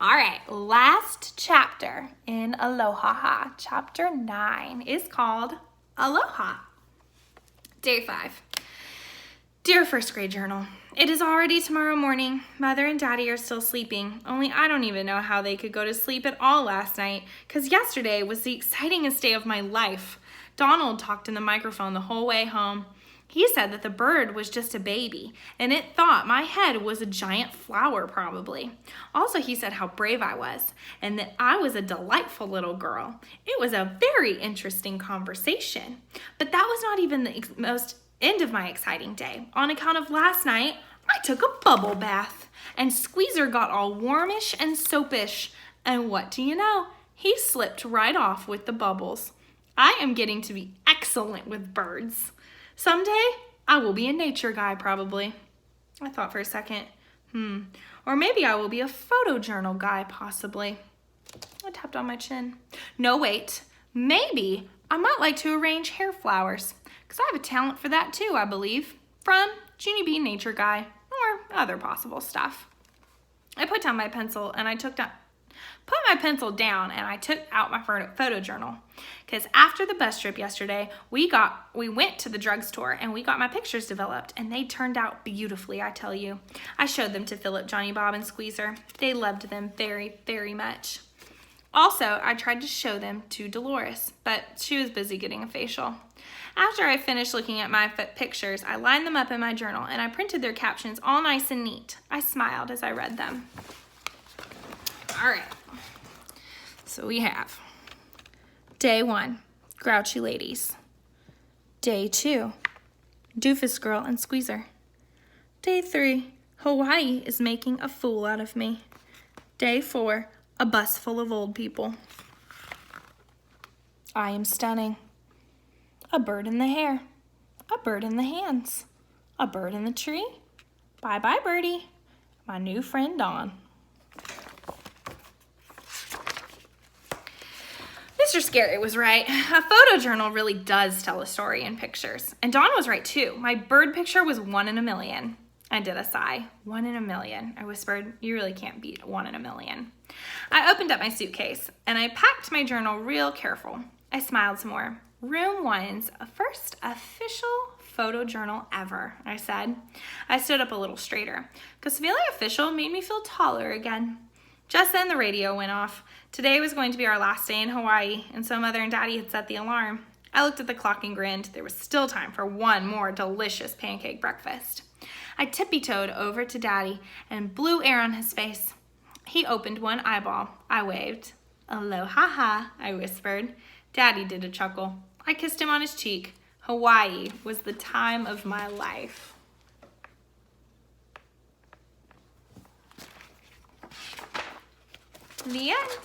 All right, last chapter in Aloha-ha-ha. Chapter 9 is called Aloha. Day 5. Dear first grade journal, it is already tomorrow morning. Mother and Daddy are still sleeping, only I don't even know how they could go to sleep at all last night, because yesterday was the excitingest day of my life. Donald talked in the microphone the whole way home. He said that the bird was just a baby, and it thought my head was a giant flower probably. Also, he said how brave I was, and that I was a delightful little girl. It was a very interesting conversation. But that was not even the most end of my exciting day. On account of last night, I took a bubble bath, and Squeezer got all warmish and soapish. And what do you know? He slipped right off with the bubbles. I am getting to be excellent with birds. Someday, I will be a nature guy, probably. I thought for a second, or maybe I will be a photojournal guy, possibly. I tapped on my chin. No, wait. Maybe I might like to arrange hair flowers, because I have a talent for that too, I believe, from Junie being nature guy, or other possible stuff. I put down my pencil and I took out my photojournal, because after the bus trip yesterday, we went to the drugstore and we got my pictures developed, and they turned out beautifully, I tell you. I showed them to Philip, Johnny, Bob, and Squeezer. They loved them very, very much. Also, I tried to show them to Dolores, but she was busy getting a facial. After I finished looking at my pictures, I lined them up in my journal and I printed their captions all nice and neat. I smiled as I read them. All right. So we have Day 1, Grouchy Ladies. Day 2, Doofus Girl and Squeezer. Day 3, Hawaii is making a fool out of me. Day 4, a bus full of old people. I am stunning. A bird in the hair. A bird in the hands. A bird in the tree. Bye-bye, birdie. My new friend, Dawn. Mr. Scary was right. A photojournal really does tell a story in pictures. And Dawn was right too. My bird picture was 1 in a million. I did a sigh. 1 in a million. I whispered, you really can't beat 1 in a million. I opened up my suitcase and I packed my journal real careful. I smiled some more. Room 1's first official photojournal ever, I said. I stood up a little straighter, because feeling official made me feel taller again. Just then the radio went off. Today was going to be our last day in Hawaii, and so Mother and Daddy had set the alarm. I looked at the clock and grinned. There was still time for one more delicious pancake breakfast. I tippy-toed over to Daddy and blew air on his face. He opened one eyeball. I waved. Aloha-ha, I whispered. Daddy did a chuckle. I kissed him on his cheek. Hawaii was the time of my life. The end.